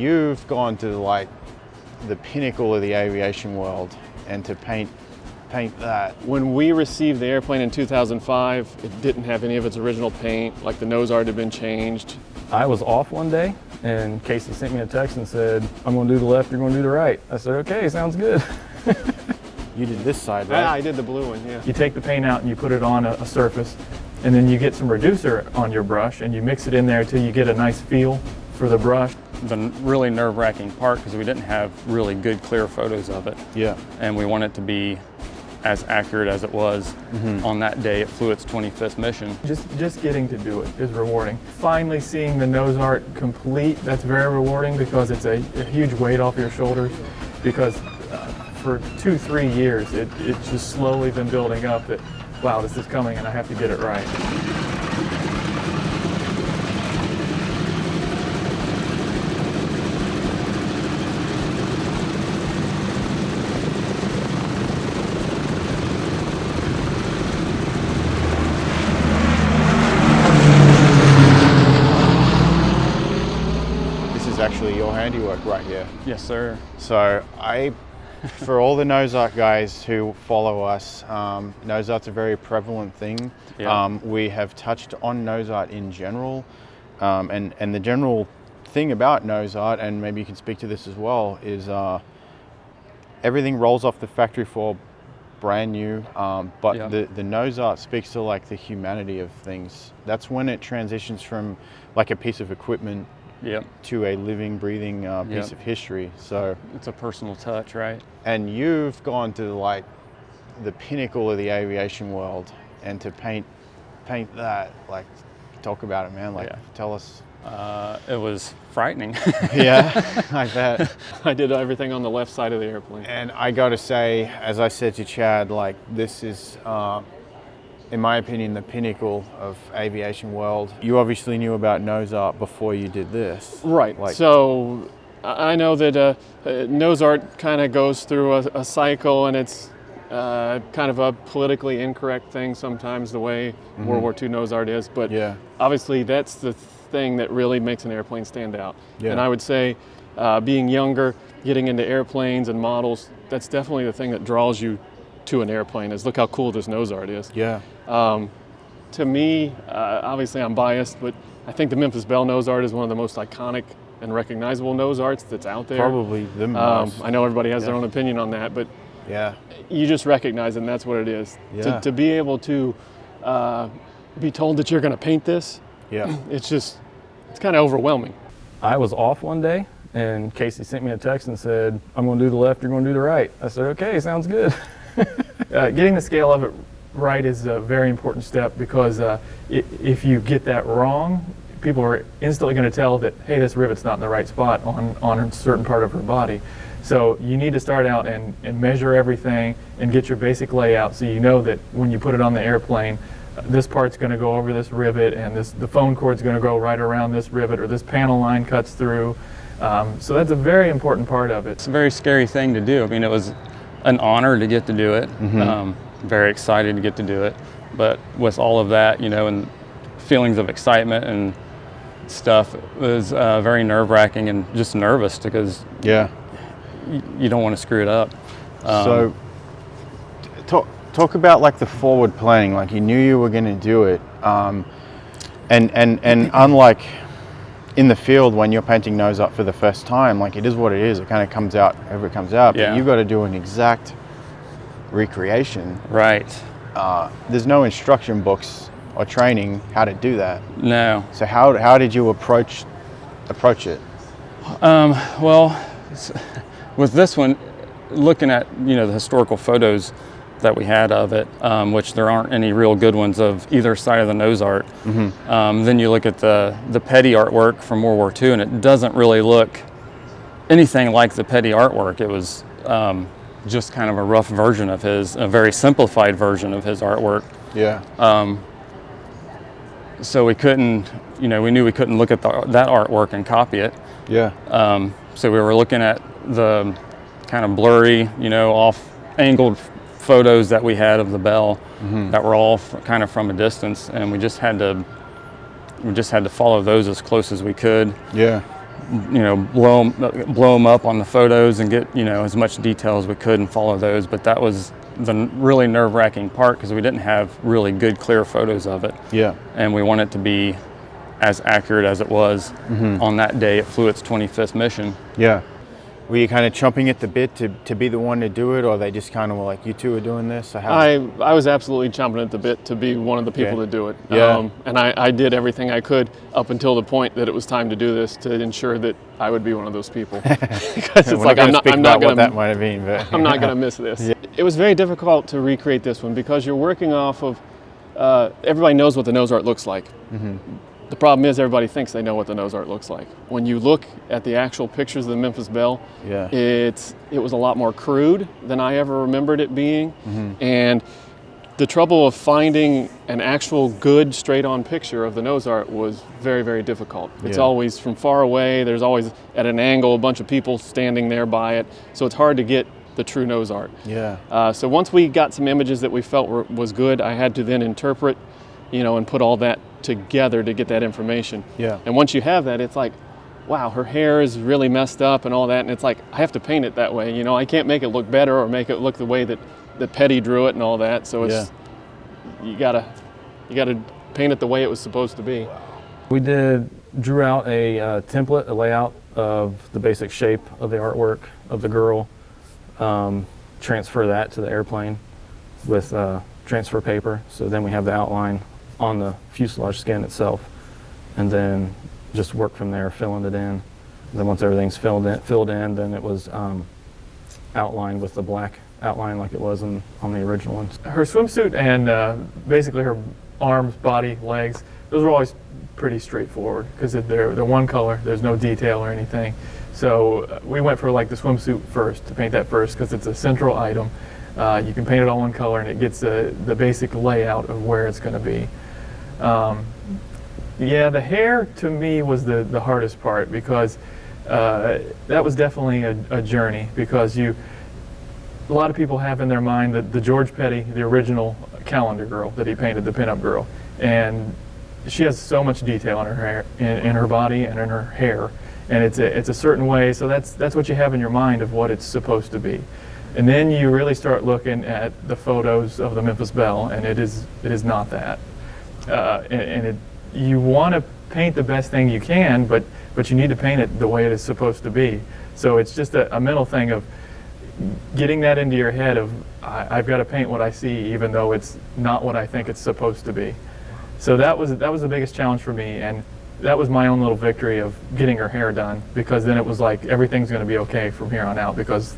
you've gone to like the pinnacle of the aviation world and to paint that. When we received the airplane in 2005, it didn't have any of its original paint, like the nose art had been changed. I was off one day and Casey sent me a text and said, I'm going to do the left, you're going to do the right. I said, okay, sounds good. You did this side, right? Yeah, I did the blue one, yeah. You take the paint out and you put it on a surface, and then you get some reducer on your brush and you mix it in there until you get a nice feel for the brush. The really nerve-wracking part, because we didn't have really good clear photos of it. Yeah. And we want it to be as accurate as it was on that day it flew its 25th mission. Just getting to do it is rewarding. Finally seeing the nose art complete, that's very rewarding because it's a huge weight off your shoulders, because for 2-3 years it's just slowly been building up that, wow, this is coming and I have to get it right. Actually your handiwork right here. Yes, sir. So for all the nose art guys who follow us, nose art's a very prevalent thing. Yeah. We have touched on nose art in general, and the general thing about nose art, and maybe you can speak to this as well, is everything rolls off the factory floor brand new, but Yeah. the nose art speaks to like the humanity of things. That's when it transitions from like a piece of equipment Yep. to a living, breathing piece of history. So It's a personal touch, right? and you've gone to like the pinnacle of the aviation world and to paint that, like, talk about it, man. Like, Yeah. tell us. It was frightening. Yeah, I bet. I did everything on the left side of the airplane. And I got to say, as I said to Chad, like, this is, in my opinion, the pinnacle of aviation world. You obviously knew about nose art before you did this. Right. Like, So I know that nose art kind of goes through a cycle, and it's kind of a politically incorrect thing sometimes, the way World War II nose art is. But yeah, obviously that's the thing that really makes an airplane stand out. Yeah. And I would say being younger, getting into airplanes and models, that's definitely the thing that draws you to an airplane, is look how cool this nose art is. yeah, To me, obviously I'm biased, but I think the Memphis Belle nose art is one of the most iconic and recognizable nose arts that's out there. probably the most. I know everybody has their own opinion on that, but Yeah, you just recognize it, and that's what it is. Yeah. To be able to be told that you're going to paint this, yeah. it's kind of overwhelming. I was off one day and Casey sent me a text and said, I'm going to do the left, you're going to do the right. I said, okay, sounds good. Getting the scale of it right is a very important step, because if you get that wrong, people are instantly going to tell that, hey, this rivet's not in the right spot on a certain part of her body. So you need to start out and measure everything and get your basic layout, so you know that when you put it on the airplane, this part's going to go over this rivet, and the phone cord's going to go right around this rivet, or this panel line cuts through. So that's a very important part of it. It's a very scary thing to do. I mean, it was an honor to get to do it. Very excited to get to do it. But with all of that, you know, and feelings of excitement and stuff, it was very nerve-wracking and just nervous, because Yeah. you don't want to screw it up. So talk about like the forward planning. Like, you knew you were going to do it, and unlike in the field when you're painting nose art for the first time, like, it is what it is. It kind of comes out however it comes out. Yeah. But you've got to do an exact recreation. Right. There's no instruction books or training how to do that. No. So how did you approach it? Well, with this one, looking at, you know, the historical photos that we had of it, which there aren't any real good ones of either side of the nose art. Then you look at the petty artwork from World War II, and it doesn't really look anything like the petty artwork. It was just kind of a rough version of his, a very simplified version of his artwork. Yeah. So we couldn't, you know, we knew we couldn't look at that artwork and copy it. Yeah. So we were looking at the kind of blurry, you know, off-angled photos that we had of the Belle that were all kind of from a distance, and we just had to follow those as close as we could. Yeah. blow them up on the photos and get, as much detail as we could and follow those. But that was the really nerve-wracking part because we didn't have really good, clear photos of it. Yeah. And we want it to be as accurate as it was on that day it flew its 25th mission. Yeah. Were you kind of chomping at the bit to be the one to do it, or they just kind of were like, you two are doing this? Or how? I was absolutely chomping at the bit to be one of the people to do it. Yeah. And I did everything I could up until the point that it was time to do this to ensure that I would be one of those people. Because it's like, I'm not going to, that might have been, but I'm not going to miss this. Yeah. It was very difficult to recreate this one because you're working off of, everybody knows what the nose art looks like. The problem is everybody thinks they know what the nose art looks like. When you look at the actual pictures of the Memphis Belle, it was a lot more crude than I ever remembered it being. And the trouble of finding an actual good straight-on picture of the nose art was very, very difficult. It's always from far away. There's always at an angle a bunch of people standing there by it. So it's hard to get the true nose art. So once we got some images that we felt was good, I had to then interpret, and put all that together to get that information. And once you have that, it's like, wow, her hair is really messed up and all that, and it's like, I have to paint it that way. I can't make it look better or make it look the way that Petty drew it and all that. So it's you gotta paint it the way it was supposed to be. We drew out a template, a layout of the basic shape of the artwork of the girl, transfer that to the airplane with transfer paper. So then we have the outline on the fuselage skin itself, and then just work from there, filling it in. And then once everything's filled in, then it was outlined with the black outline like it was on the original ones. Her swimsuit and basically her arms, body, legs, those were always pretty straightforward because they're one color, there's no detail or anything. So we went for like the swimsuit first, to paint that first because it's a central item. You can paint it all one color and it gets the basic layout of where it's going to be. The hair to me was the hardest part because that was definitely a journey because a lot of people have in their mind the George Petty, the original calendar girl that he painted, the pinup girl, and she has so much detail in her hair, in her body and in her hair, and it's a certain way. So that's what you have in your mind of what it's supposed to be. And then you really start looking at the photos of the Memphis Belle, and it is not that. You want to paint the best thing you can, but you need to paint it the way it is supposed to be. So it's just a mental thing of getting that into your head of I've got to paint what I see, even though it's not what I think it's supposed to be. So that was the biggest challenge for me, and that was my own little victory of getting her hair done, because then it was like everything's going to be okay from here on out because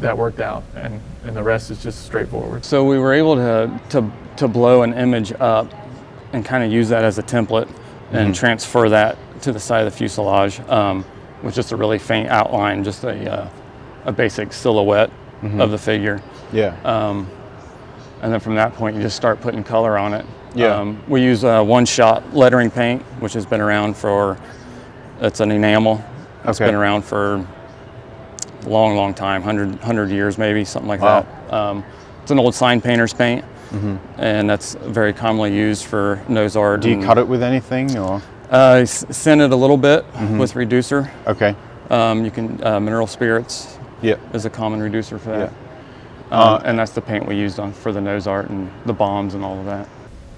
that worked out, and the rest is just straightforward. So we were able to blow an image up and kind of use that as a template and transfer that to the side of the fuselage with just a really faint outline, just a basic silhouette of the figure. And then from that point, you just start putting color on it. We use one-shot lettering paint, which has been around it's an enamel. It's been around for a long time, 100 years maybe, something like that. It's an old sign painter's paint, and that's very commonly used for nose art. Do you cut it with anything, or? Sand it a little bit with reducer. You can, mineral spirits is a common reducer for that. And that's the paint we used for the nose art and the bombs and all of that.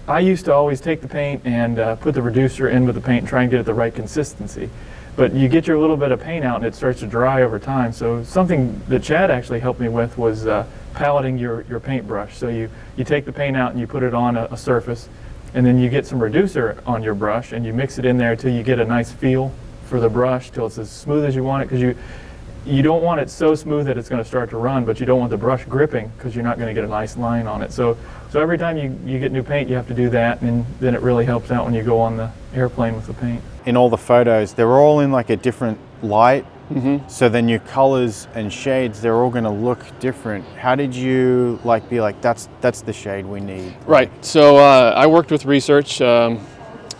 I used to always take the paint and put the reducer in with the paint and try and get it the right consistency. But you get your little bit of paint out and it starts to dry over time. So something that Chad actually helped me with was paletting your paintbrush. So you take the paint out and you put it on a surface, and then you get some reducer on your brush and you mix it in there till you get a nice feel for the brush, till it's as smooth as you want it, because you don't want it so smooth that it's going to start to run, but you don't want the brush gripping because you're not going to get a nice line on it. So every time you get new paint, you have to do that, and then it really helps out when you go on the airplane with the paint. In all the photos, they're all in like a different light, so then your colors and shades, they're all going to look different. How did you be like, that's the shade we need? Right. So I worked with research.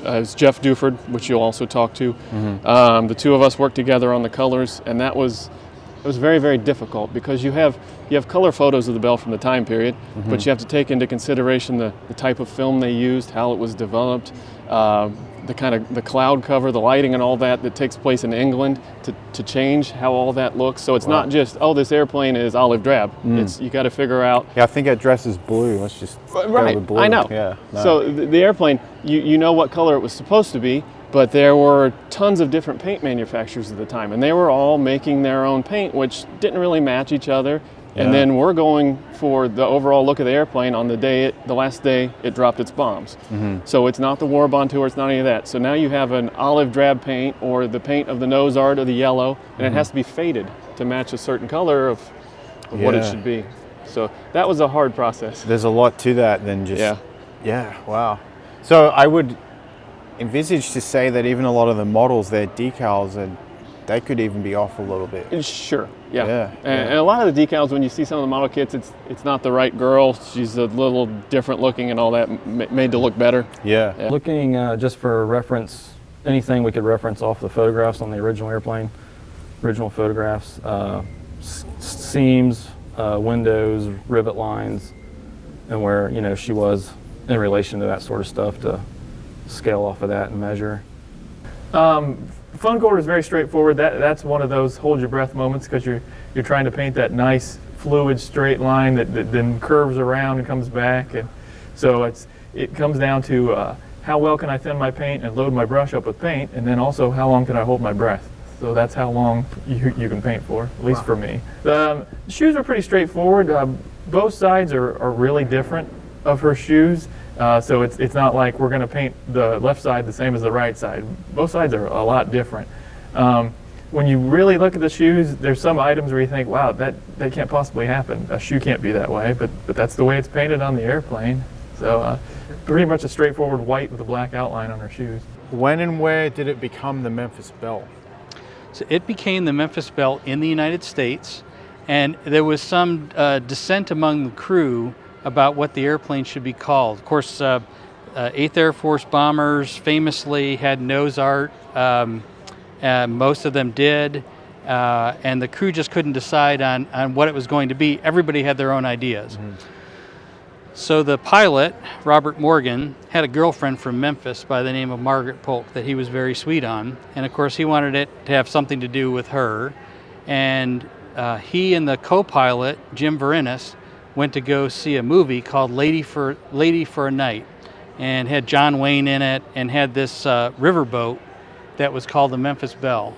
It's Jeff Duford, which you'll also talk to. The two of us worked together on the colors, and that was it was very, very difficult because you have color photos of the Belle from the time period, but you have to take into consideration the type of film they used, how it was developed, the cloud cover, the lighting and all that takes place in England to change how all that looks. So it's not just, oh, this airplane is olive drab. It's, you got to figure out. Yeah, I think our dress is blue. Let's just Right, go with blue. I know. Yeah. No. So the airplane, you know what color it was supposed to be, but there were tons of different paint manufacturers at the time, and they were all making their own paint, which didn't really match each other. And then we're going for the overall look of the airplane on the last day it dropped its bombs. So it's not the War Bond Tour, it's not any of that. So now you have an olive drab paint or the paint of the nose art or the yellow, and it has to be faded to match a certain color of what it should be. So that was a hard process. There's a lot to that than just... Yeah, wow. So I would envisage to say that even a lot of the models, their decals, they could even be off a little bit. Sure, yeah. And a lot of the decals, when you see some of the model kits, it's not the right girl. She's a little different looking and all that, made to look better. Yeah. Looking just for reference, anything we could reference off the photographs on the original airplane, original photographs, seams, windows, rivet lines, and where she was in relation to that sort of stuff to scale off of that and measure. Phone quarter is very straightforward. That's one of those hold your breath moments because you're trying to paint that nice fluid straight line that then curves around and comes back, and so it comes down to how well can I thin my paint and load my brush up with paint, and then also how long can I hold my breath. So that's how long you can paint for, at least for me. The shoes are pretty straightforward. Both sides are really different of her shoes. So it's not like we're going to paint the left side the same as the right side. Both sides are a lot different. When you really look at the shoes, there's some items where you think, wow, that can't possibly happen. A shoe can't be that way, but that's the way it's painted on the airplane. So pretty much a straightforward white with a black outline on her shoes. When and where did it become the Memphis Belle? So it became the Memphis Belle in the United States, and there was some dissent among the crew about what the airplane should be called. Of course, 8th Air Force bombers famously had nose art. Most of them did, and the crew just couldn't decide on what it was going to be. Everybody had their own ideas. So the pilot, Robert Morgan, had a girlfriend from Memphis by the name of Margaret Polk that he was very sweet on, and of course he wanted it to have something to do with her. And he and the co-pilot, Jim Verinis, went to go see a movie called Lady for a Night, and had John Wayne in it, and had this riverboat that was called the Memphis Belle.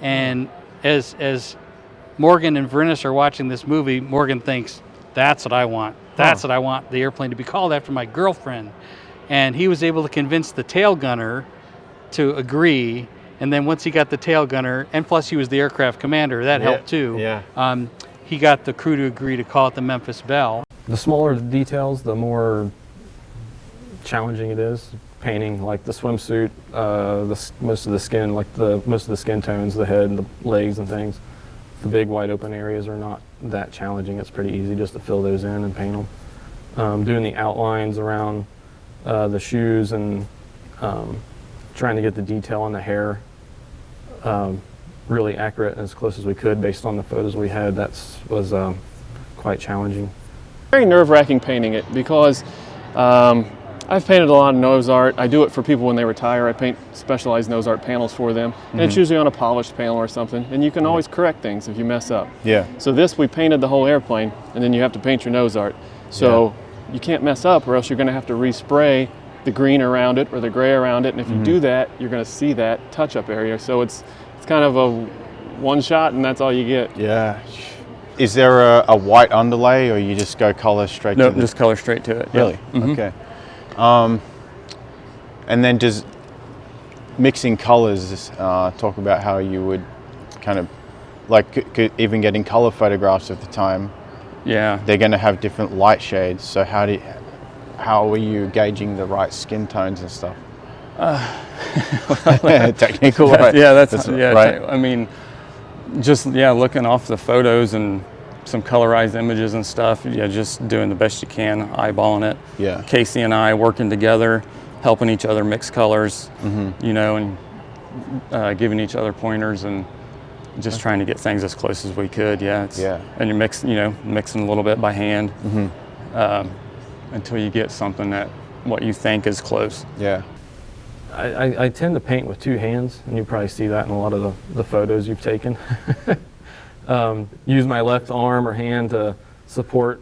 And as Morgan and Verinis are watching this movie, Morgan thinks, that's what I want. That's what I want the airplane to be called, after my girlfriend. And he was able to convince the tail gunner to agree. And then once he got the tail gunner, and plus he was the aircraft commander, that helped too. Yeah. He got the crew to agree to call it the Memphis Belle. The smaller the details, the more challenging it is. Painting, like the swimsuit, most of the skin, most of the skin tones, the head and the legs and things. The big wide open areas are not that challenging. It's pretty easy just to fill those in and paint them. Doing the outlines around the shoes and trying to get the detail on the hair really accurate and as close as we could based on the photos we had. Was quite challenging. Very nerve-wracking painting it because I've painted a lot of nose art. I do it for people when they retire. I paint specialized nose art panels for them, and it's usually on a polished panel or something, and you can always correct things if you mess up. Yeah. So this, we painted the whole airplane, and then you have to paint your nose art. So you can't mess up, or else you're going to have to respray the green around it or the gray around it, and if you do that, you're going to see that touch-up area. So it's kind of a one shot, and that's all you get. Yeah. Is there a white underlay, or you just go color straight to it? Nope, just color straight to it. Really? Okay. And then just mixing colors, talk about how you would kind of, like even getting color photographs of the time. Yeah. They're going to have different light shades. So how are you gauging the right skin tones and stuff? Technical, right? Yeah, that's right. I mean, just looking off the photos and some colorized images and stuff. Yeah, just doing the best you can, eyeballing it. Yeah. Casey and I working together, helping each other mix colors, and giving each other pointers and just trying to get things as close as we could. Yeah. Yeah. And you're mixing a little bit by hand until you get something that what you think is close. Yeah. I tend to paint with two hands, and you probably see that in a lot of the photos you've taken. Use my left arm or hand to support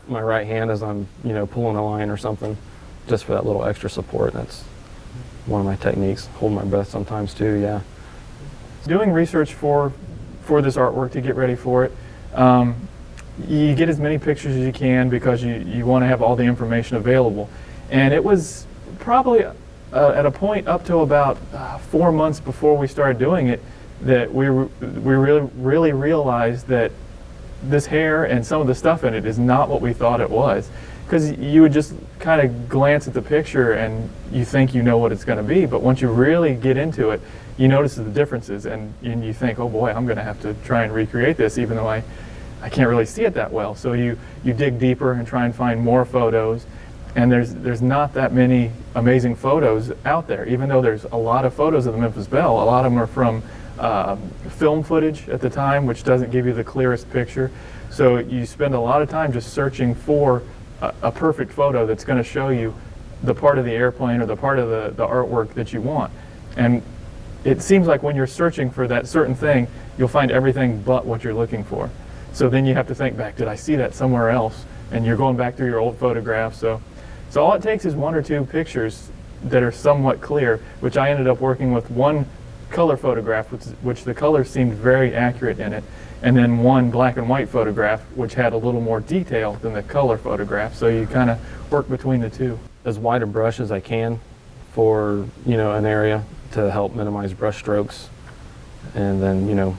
my right hand as I'm, pulling a line or something, just for that little extra support. That's one of my techniques. Hold my breath sometimes too, yeah. Doing research for this artwork to get ready for it, you get as many pictures as you can because you want to have all the information available. And it was probably at a point up to about 4 months before we started doing it that we really realized that this hair and some of the stuff in it is not what we thought it was. Because you would just kind of glance at the picture and you think you know what it's going to be, but once you really get into it, you notice the differences and you think, oh boy, I'm going to have to try and recreate this even though I can't really see it that well. So you dig deeper and try and find more photos. And there's not that many amazing photos out there, even though there's a lot of photos of the Memphis Belle. A lot of them are from film footage at the time, which doesn't give you the clearest picture. So you spend a lot of time just searching for a perfect photo that's going to show you the part of the airplane or the part of the artwork that you want. And it seems like when you're searching for that certain thing, you'll find everything but what you're looking for. So then you have to think back, did I see that somewhere else? And you're going back through your old photographs. So all it takes is one or two pictures that are somewhat clear, which I ended up working with one color photograph, which the colors seemed very accurate in it, and then one black and white photograph, which had a little more detail than the color photograph. So you kind of work between the two. As wide a brush as I can for, an area to help minimize brush strokes. And then,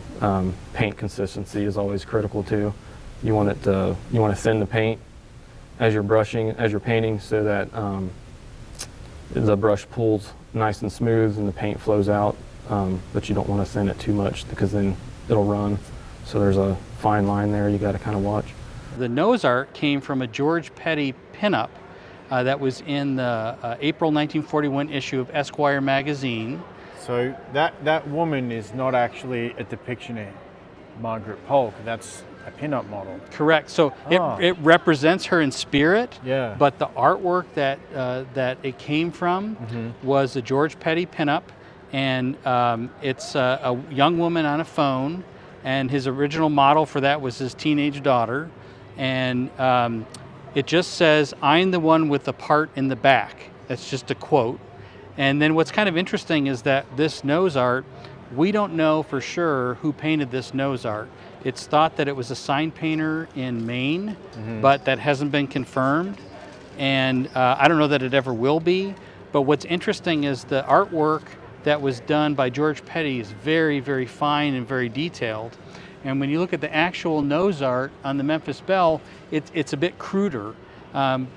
paint consistency is always critical too. You want to thin the paint as you're painting so that the brush pulls nice and smooth and the paint flows out, but you don't want to thin it too much because then it'll run. So there's a fine line there you got to kind of watch. The nose art came from a George Petty pinup that was in the April 1941 issue of Esquire magazine. So that woman is not actually a depiction of Margaret Polk. That's a pinup model. Correct. So it represents her in spirit. Yeah. But the artwork that it came from was a George Petty pinup, and it's a young woman on a phone, and his original model for that was his teenage daughter, and it just says, "I'm the one with the part in the back." That's just a quote. And then what's kind of interesting is that this nose art, we don't know for sure who painted this nose art. It's thought that it was a sign painter in Maine, but that hasn't been confirmed. And I don't know that it ever will be. But what's interesting is the artwork that was done by George Petty is very, very fine and very detailed. And when you look at the actual nose art on the Memphis Belle, it's a bit cruder. And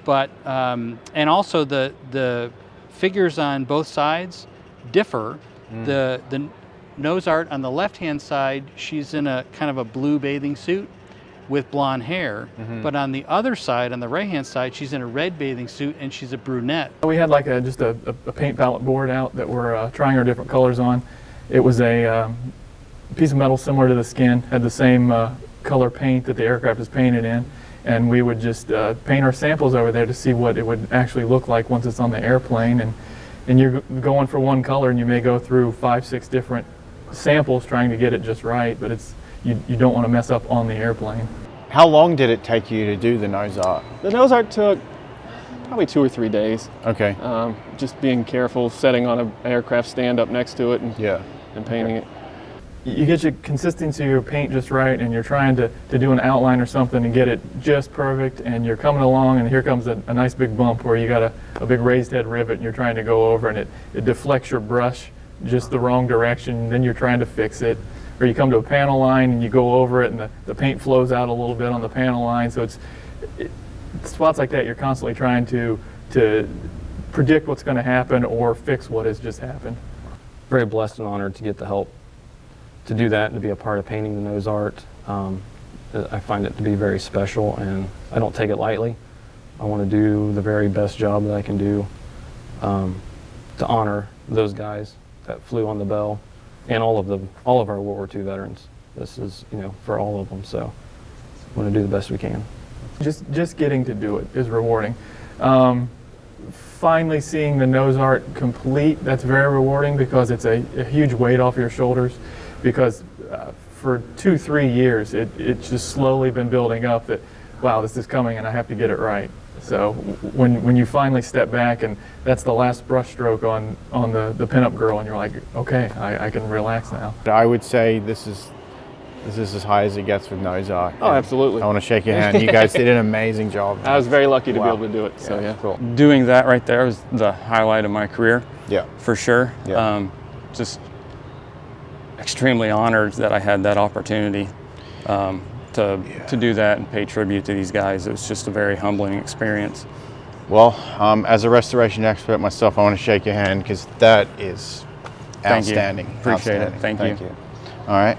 also the figures on both sides differ. The nose art on the left-hand side, she's in a kind of a blue bathing suit with blonde hair. But on the other side, on the right-hand side, she's in a red bathing suit and she's a brunette. We had like just a paint palette board out that we're trying our different colors on. It was a piece of metal similar to the skin, had the same color paint that the aircraft is painted in, and we would just paint our samples over there to see what it would actually look like once it's on the airplane. And you're going for one color and you may go through 5-6 different samples trying to get it just right, but you don't want to mess up on the airplane. How long did it take you to do the nose art? The nose art took probably 2 or 3 days. Okay. Just being careful, setting on an aircraft stand up next to it and painting it. You get your consistency of your paint just right, and you're trying to do an outline or something and get it just perfect, and you're coming along and here comes a nice big bump where you got a big raised head rivet and you're trying to go over and it deflects your brush just the wrong direction, and then you're trying to fix it. Or you come to a panel line and you go over it and the paint flows out a little bit on the panel line. So it's spots like that you're constantly trying to predict what's going to happen or fix what has just happened. Very blessed and honored to get the help to do that and to be a part of painting the nose art. I find it to be very special and I don't take it lightly. I want to do the very best job that I can do to honor those guys that flew on the Belle and all of our World War II veterans. This is, for all of them. So we want to do the best we can. Just getting to do it is rewarding. Finally seeing the nose art complete, that's very rewarding because it's a huge weight off your shoulders, because for 2-3 years it's just slowly been building up that, wow, this is coming and I have to get it right. So when you finally step back and that's the last brush stroke on the pinup girl, and you're like, okay, I can relax now. I would say this is as high as it gets with nose art. Oh, absolutely. I want to shake your hand. You guys did an amazing job. I was very lucky to Wow. be able to do it. So yeah. Cool. Doing that right there was the highlight of my career, Yeah. for sure. Yeah. Just extremely honored that I had that opportunity to do that and pay tribute to these guys. It was just a very humbling experience. Well, as a restoration expert myself, I want to shake your hand because that is Thank you. outstanding. Appreciate it. Outstanding. Thank you. All right.